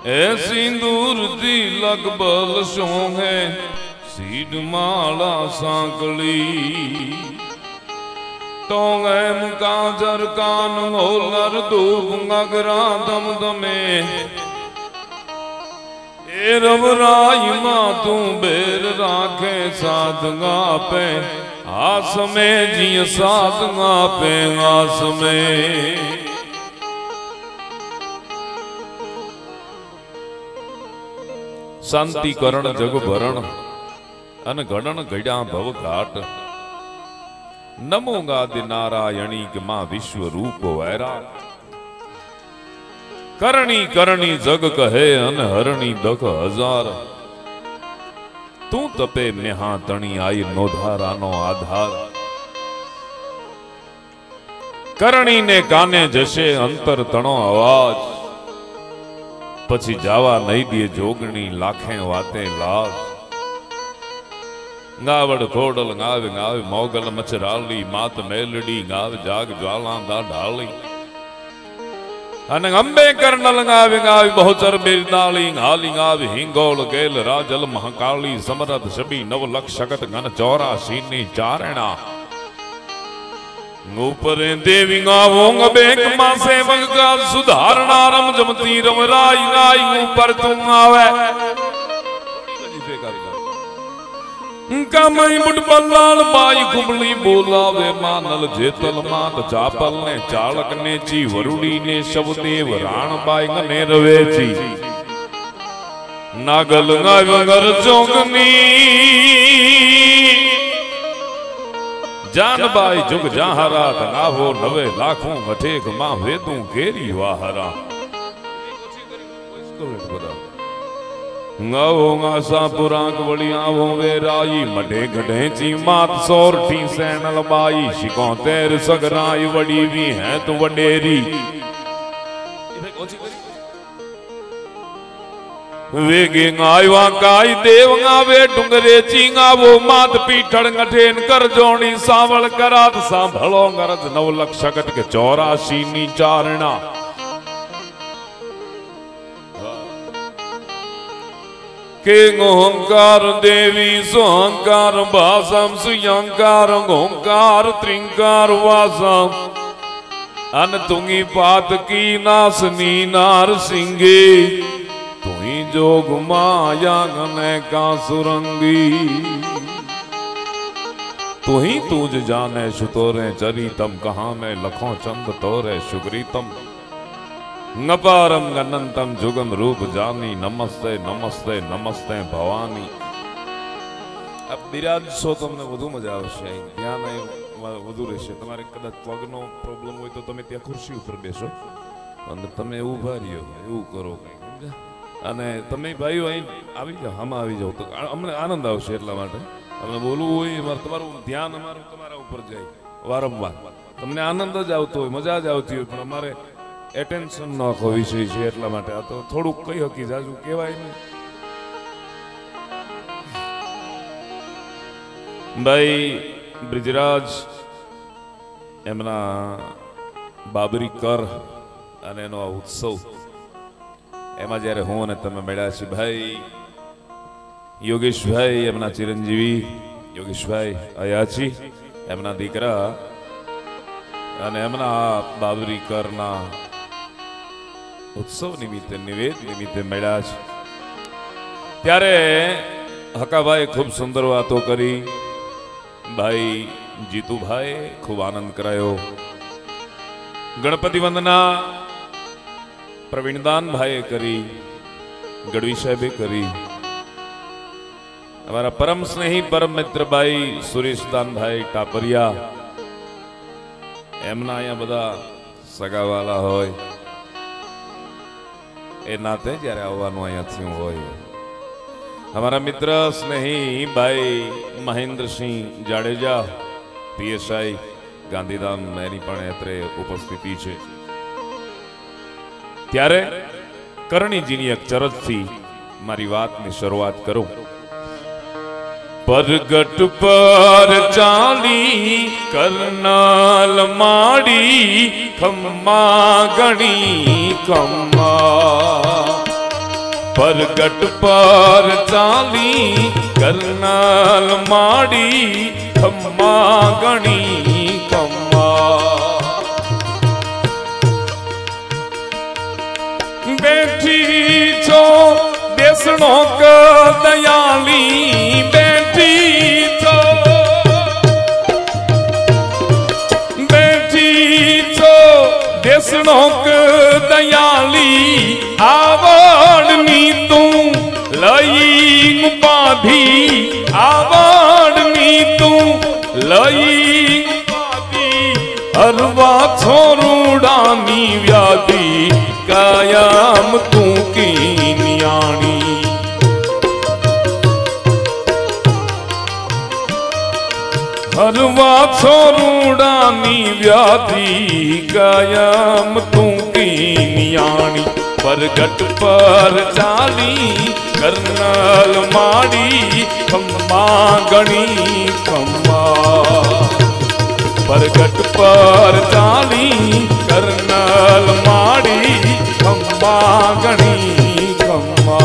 ए सिंदूर दी लगबल सोंगे seed माला सांकली टोंगे मुकाजर कान holer दूब गगरा दम दमे ए रवराई मां तू बेर राखे साधगा पे आस में जिय साधगा पे आस में शांति करण जग भरण अन गणन गड्या भव घाट नमो गादि नारायणी के मां विश्व रूप वैरा करणी करणी जग कहे अन हरणी दख हजार तू तपे नेहा तणी आई नोधारा नो आधार करणी ने काने जशे अंतर तणो आवाज पछी जावा नहीं दिए जोगणी लाखे वाते लाज गावड़ खोडल गावे गावे मोगल मचराली मात मेलडी गाव जाग ज्वाला दा ढाली अन अंबे कर्नल गावे गावे बहुचर बिरदाली गाली गावे हिंगोल गेल राजल महाकाली समरथ छबी नव लक्ष शकत घन 84 नी चारणा ऊपरे देवी गावोंग बेक मां सेवक का सुधारणा रम जमती रम राई राई ऊपर तुम आवे कमई मुट बल्लाल बाई कुमली बोलावे मानल जेतल मात चापल ने चालक ने ची वरुड़ी ने शबदेव राण बाई ने रवे ची नागल गावर जोगनी जानबाई जुग जहारा तनावो नवे लाखों मठेक मां वेदू घेरी वाहरा गावो गासा पुराक वली आवो वेराई मढे गढे ची मात सोरठी सैनल बाई शिको तेर सगराई वडी भी है तो वडेरी वेगे गायवा काई देव गावे डुंगरे चींगा वो मात पीठड़ गठेन कर जोणी सावल करात सांभलो गरज 9 लख शकट के 84 नी चारणा के ओंकार देवी सोंकार भासम सुयंकार ओंकार त्रिंकार वासम अन तुंगी पात की नासनी नार सिंगे तुही जोग माया गने का सुरंगी तुही तुझ जाने सुतोरे चरितम कहाँ में लखों चंद तोरे सुग्रीतम नपारम गनंतम जुगम रूप जानी नमस्ते नमस्ते नमस्ते भवानी अब बिराज सो तमने વધુ મજા આવશે ધ્યાન વધુ રહેશે તમારે કદાચ પગનો પ્રોબ્લેમ હોય તો તમે ત્યાં ખુરશી ઉપર બેસો અને તમે ઊભા રહ્યો એવું કરો કંઈ સમજ્યા અને તમે ભાઈઓ અહીં આવી જાઓ આમાં આવી જાઓ તો અમને આનંદ આવશે એટલા માટે અમને બોલવું હોય તમારું ધ્યાન અમારું તમારા ઉપર જાય વારંવાર તમને આનંદ જ આવતો હોય મજા જ આવતી હોય પણ અમારે એટેન્શન નો આખો વિષય છે એટલા માટે આ તો થોડુંક કઈ હકી જાજુ કહેવાય નહીં ભાઈ બ્રિજરાજ એમના બાબરી કર અને એનો આ ઉત્સવ એમાં જ્યારે હું અને તમે મળ્યા છીએ ભાઈ યોગેશભાઈ એમના ચિરંજીવી યોગેશભાઈ અયાચી એમના દીકરા અને એમના બાબરી કરના उत्सव निमित्ते निवेद निमित्ते મળ્યા છે ત્યારે હકાભાઈ ખૂબ સુંદર વાતો કરી ભાઈ જીતુભાઈ ખૂબ આનંદ કરાયો ગણપતિ વંદના પ્રવીણદાન ભાઈએ કરી ગઢવી સાહેબે કરી અમારા પરમ સ્નેહી પરમ મિત્ર ભાઈ સુરેશદાન ભાઈ ટાપરિયા એમના અહીંયા બધા સગાવાલા હોય ए नाते જ્યારે આવવાનું અહીંયા થયું હોય हमारा मित्र स्नेही भाई महेंद्र सिंह जाडेजा पीएसआई गांधीधाम मेरी पण एत्रे उपस्थिति छे त्यारे करણીજીની એક ચરજથી મારી વાતની શરૂઆત કરું परगट पर चाली करनाल माड़ी खम्मा गणी खम्मा परगट पर चाली करनाल माड़ी खम्मा गणी खम्मा बैठी छो देसणो क दयाली बैठी छो देसणो क दयाली आवड़नी तू लई बाधी आवड़नी तू लई बाधी हरवा छोरूडानी व्याधि कायम तू की नियाणी हरवा छोरूडानी व्याधि कायम तू की नियाणी परगट पर चाली करनाल माड़ी खम्मा गणी खम्मा परगट पर चाली करनाल माड़ी खम्मा गणी खम्मा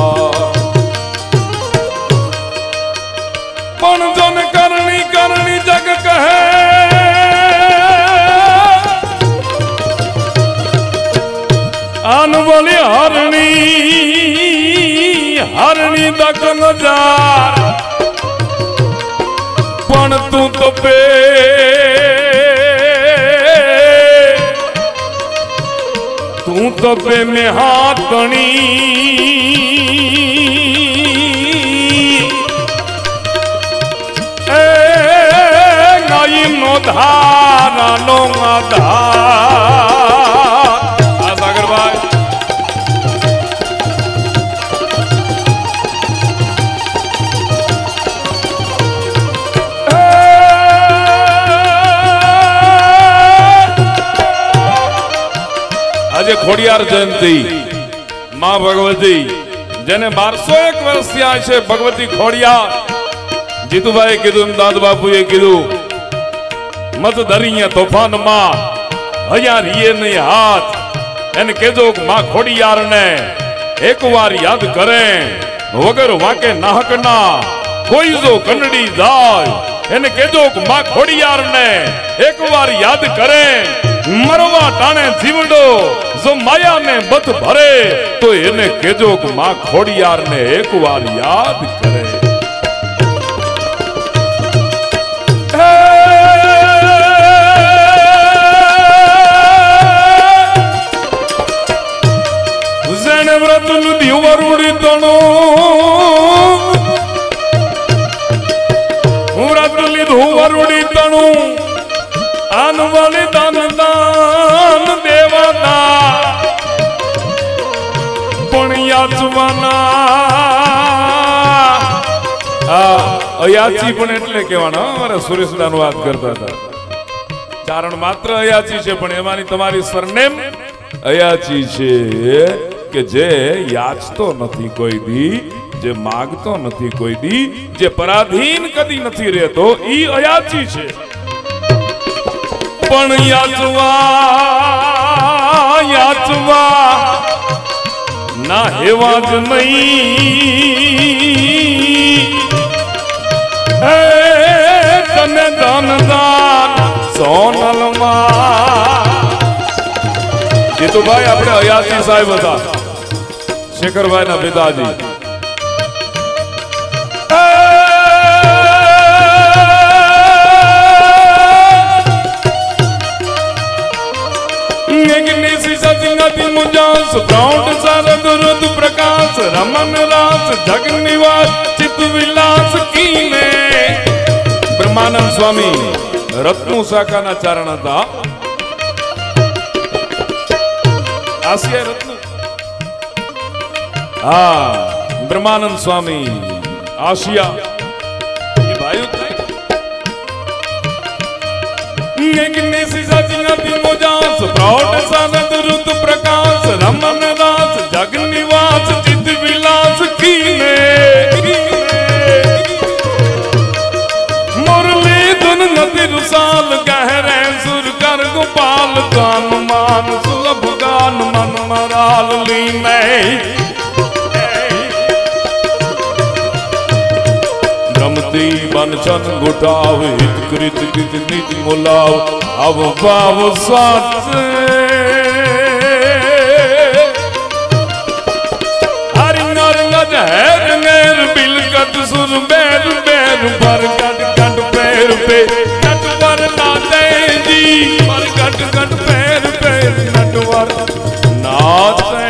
पण जन करनी करनी जग कहे अनबली हरणी हरणी दखन जार पण तू तो पे में हाथणी नो धारा नो आधार सागर भाई आज खोड़ियार जयंती मां भगवती जेने 1201 वर्ष थया छे भगवती खोड़ियार जीतुभाई कीधु दाद बापुए कीधु मत धरीए तोफान मां हया रिए नहीं हाथ एन केजो मां खोड़ियार ने एक बार याद करें वगर वाके नाहक ना कोई जो कन्नड़ी जाय एन केजो मां खोड़ियार ने एक बार याद करें मरवा टाणे जीवड़ो जो माया ने बत भरे तो एने केजो मां खोड़ियार ने एक बार याद करे व्रत वरुड़ी तणु व्रत लीधु वरुड़ी तणु आन वाली दान दान देवाना पुण्या चुवाना अयाची पण एटले कहेवाना मारा सुरेश दान वात करता था चारण मात्र अयाची छे पण एमानी तमारी सरनेम अयाची छे के जे याचतो नथी कोई दी जे मागतो नथी कोई दी जे पराधीन कदी नथी रहतो ई अयाची छे पण याचवा याचवा ना हेवा ज नहीं तने दान दान सोनल मा जीतू भाई अपने अयाची साहेब था शेखर भाई ना पिताजी मुजास प्रौढ़ सारद रुद प्रकाश रमन रास जग निवास चित विलास कीने ब्रह्मानंद स्वामी रत्नु शाखा ना चारण था आसिया रत्नु हाँ ब्रह्मानंद स्वामी आशिया ये भाई मुजास प्रौढ़ सारद रुद प्रकाश रमन दास जग निवास चित विलास कीने मुरली धुन नदी रुसाल गहरे सुर कर गोपाल गान मान सुलभ गान मन मराल लीने बन छन गुटाव हित कृत कृत निज मुलाव अब बाव साचे हरि नर नज हैर नेर बिलकत सुर बैर बैर पर गट गट पैर पे नट पर नाते जी पर गट गट पैर पे नटवर नाते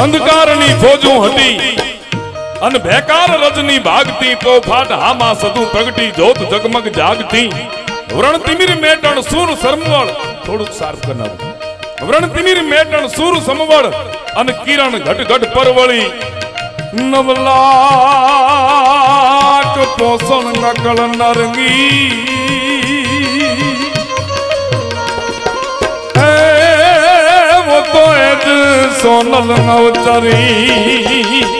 अंधकारनी फौजों हटी अन बेकार रजनी भागती पो फाट हामा सदु प्रगटी जोत जगमग जागती व्रण तिमिर मेटण सूर समवळ थोड़ुक सार्फ करना व्रण तिमिर मेटण सूर समवळ अन किरण घट घट परवળી नवलाक पोषण नकल नरंगी वो तो एज सोनल नवचरी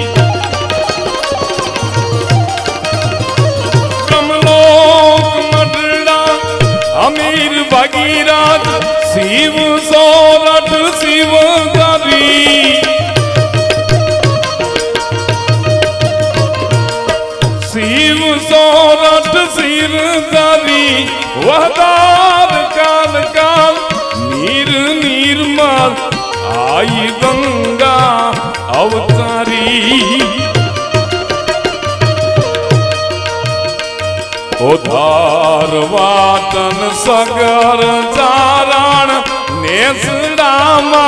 ब्रह्मलोक मडड़ा अमीर भगीरथ शिव सोरठ शिव गरी शिव सोरठ शिव गरी वहदार काल काल नीर निर्मल आई गंगा अवतारी उधार वातन सगर चारण नेसडामा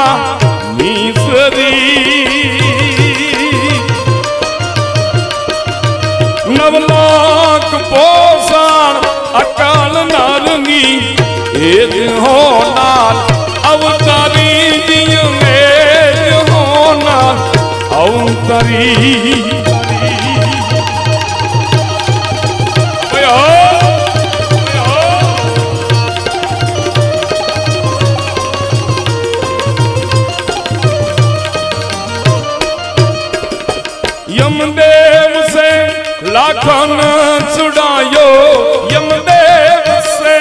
नीसरी नवलाख पोषण अकाल नारंगी एज होनाल अवतारी दियो एज होनाल अवतारी यमदेव से लाखन छुड़ायो यमदेव से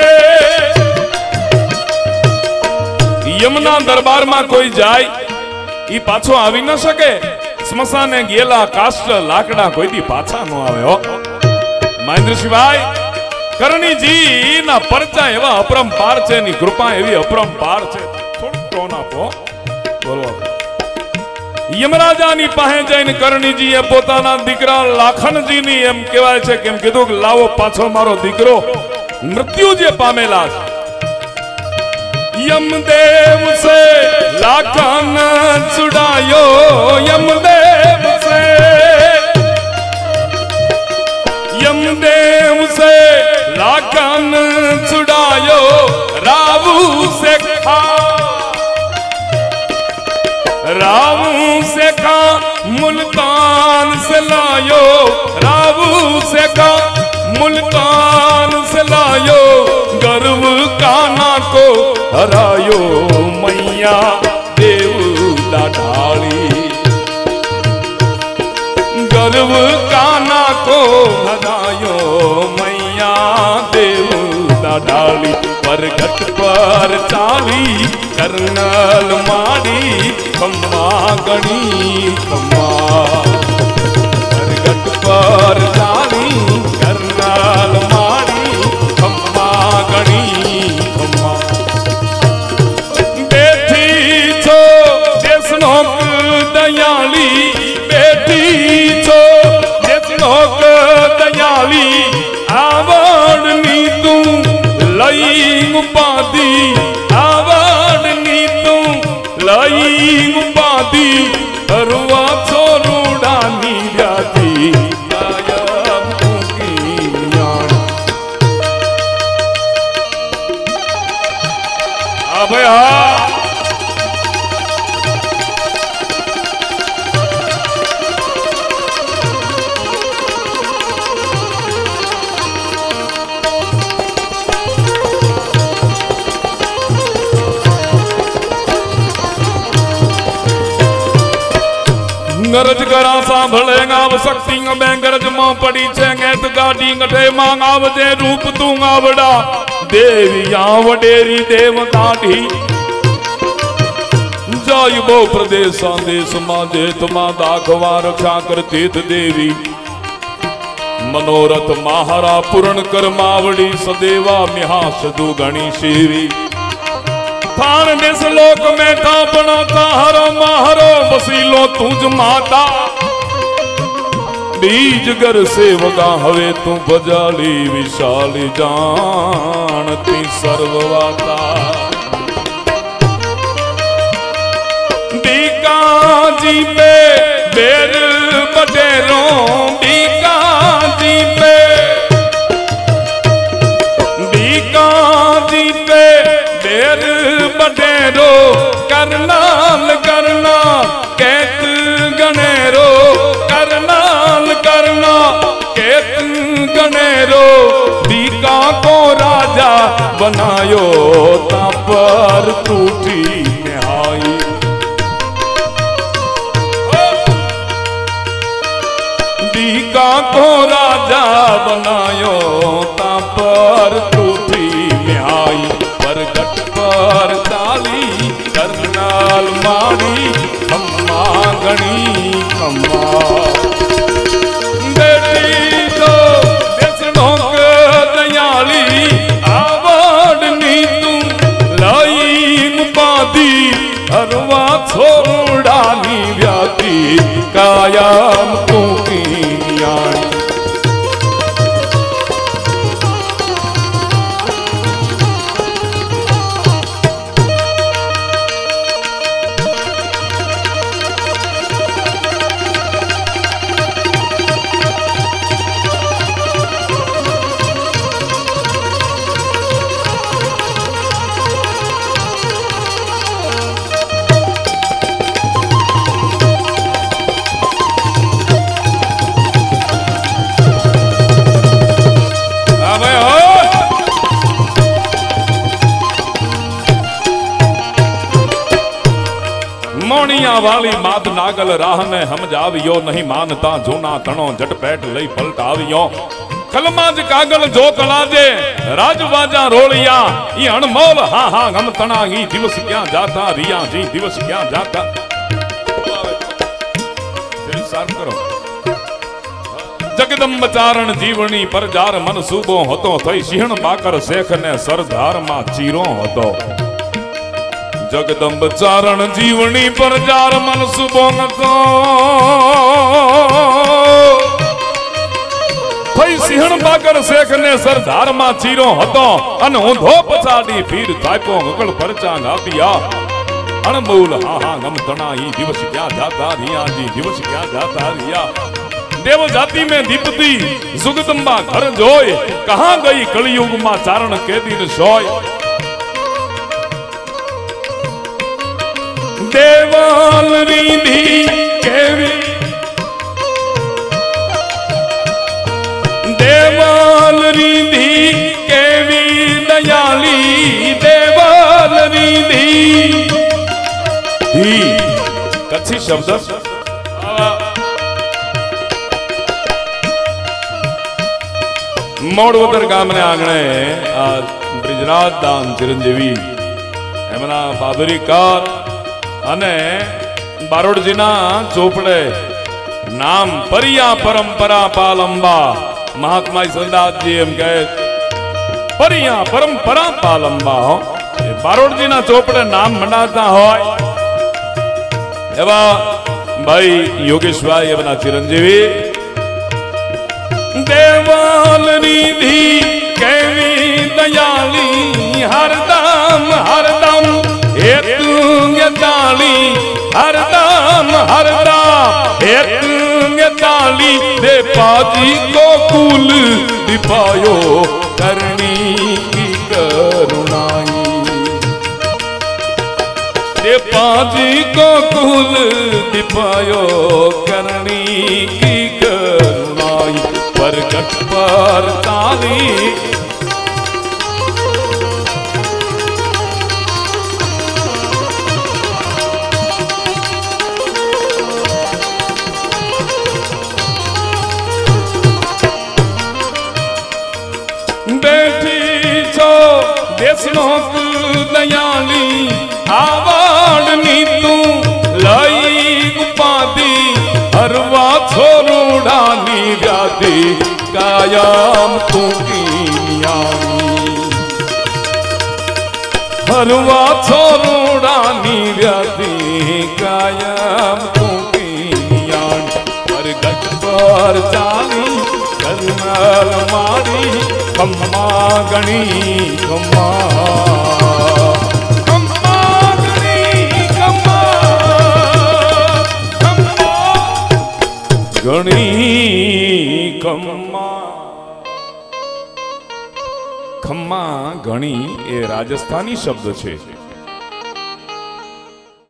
यमना दरबार में कोई जाय ई पाछो आवी न सके स्मशाने गेला काष्ट लाकड़ा कोई दी पाछा न आवे हो महेंद्र शिवाय करणी जी ना परचा एवा अपरंपार छे नी कृपा एवी अपरंपार छे थोड़ो टोन आपो बोलो यमराजानी पाहे जईने करણીજીએ પોતાના દીકરા લાખનજીની એમ કહેવાય છે કેમ કીધું કે લાવો પાછો મારો દીકરો મૃત્યુ જે પામેલા છે यमदेव से लाखन छुड़ायो यमदेव से लाखन छुड़ायो रावू से खा मुल्तान से लायो रावू से खा मुल्तान से लायो गर्व काना को हरायो मैया देव ढाली गर्व काना को हरायो मैया देव ढाली परगट पर चाली करनल माड़ी खम्मा गणी खम्मा परगट पर चाली करनल माड़ी खम्मा गणी खम्मा बेटी छो देशनोक दयाली बेटी छो देशनोक दयाली आवड़नी तू लई उपाधि आवड़नी तू लई उपाधि हरुआ छोरुड़ा गरज करा सांभळे गाव शक्ति में गरज मां पड़ी छे गैत गाड़ी गठे मांग आवजे रूप तू आवड़ा देविया वडेरी देव दाढ़ी जाइबो प्रदेश देश मां जेठ मां दाखवा रक्षा कर तीर्थ देवी मनोरथ महारा पूर्ण कर मावड़ी सदेवा मिहा सदु गणी सेवी थान देश लोक में था बनाता हरो महारो वसीलो तुझ माता बीज घर सेवगा हवे तू बजाली विशाली जानती सर्ववाता जी पे बेर बटेरो बीका जी पे बेर बटेरो करनाल करना कैत गनेरो करनाल करना कैत गनेरो बीका को राजा बनायो ता पर टूटी निहाई बीका को राजा बनायो ता पर टूटी निहाई परगट पर ताली करनाल मारी खम्मा गणी खम्मा बेटी तो देसनो के दयाली आवड़नी तू लाई मुपादी हरवा छोड़ानी व्याती कायम तू की नियाणी वाली मात नागल राह में हम जावियो नहीं मानता जूना तणो झटपैट लई पलटावियो कलमाज कागल जो कलाजे राजवाजा रोलिया ये अनमोल हाँ हाँ हम तना ही दिवस क्या जाता रिया जी दिवस क्या जाता करो जगदम्ब चारण जीवनी पर जार मन सूबो होतो थई सिंहण बाकर शेख ने सरदार मा चीरो होतो जगदम्ब चारण जीवनी पर जार मन सुबो तो थई सिंहण बाकर शेख ने सरदार मा चीरो हतो अन ऊंधो पछाड़ी फिर थापो गगड़ परचा गापिया अनमोल हा हा गम तणाई दिवस क्या जाता रिया जी दिवस क्या जाता रिया देव जाति में दीपती जुगदम्बा घर जोय कहां गई कलयुग मा चारण के दिन सोय देवाल रिंधी केवी देवाल रिंधी केवी दयाली देवाल रिंधी ही कच्छी शब्द मोड़वदर गाम ने आंगणे ब्रिजराज दान चिरंजीवी एमना बाबरी कार अने बारोडजीना चोपड़े नाम परिया परंपरा पालंबा महात्मा संदास जी एम कहे परिया परंपरा पालंबा हो बारोडजीना चोपड़े नाम मनाता होय एवा भाई योगेश भाई एवना चिरंजीवी देवाल निधि केवी दयाली हरदम हरदम ताली हरदम हरदम ताली दे पाजी को कुल दिपायो करनी की करुणाई दे पाजी को कुल दिपायो करनी की करुणाई परगट पर ताली દેશનો દયાળી આવડની તું લઈ ઉપાધિ હરવા છોરુડાની વ્યાધિ કાયમ તું કિયાની હરવા છોરુડાની વ્યાધિ કાયમ તું કિયાની પરગટ પર ચાલી કરનાર મારી ખમ્મા ગણી ખમ્મા ઘણી ખમ્મા ખમ્મા ઘણી એ રાજસ્થાની શબ્દ છે।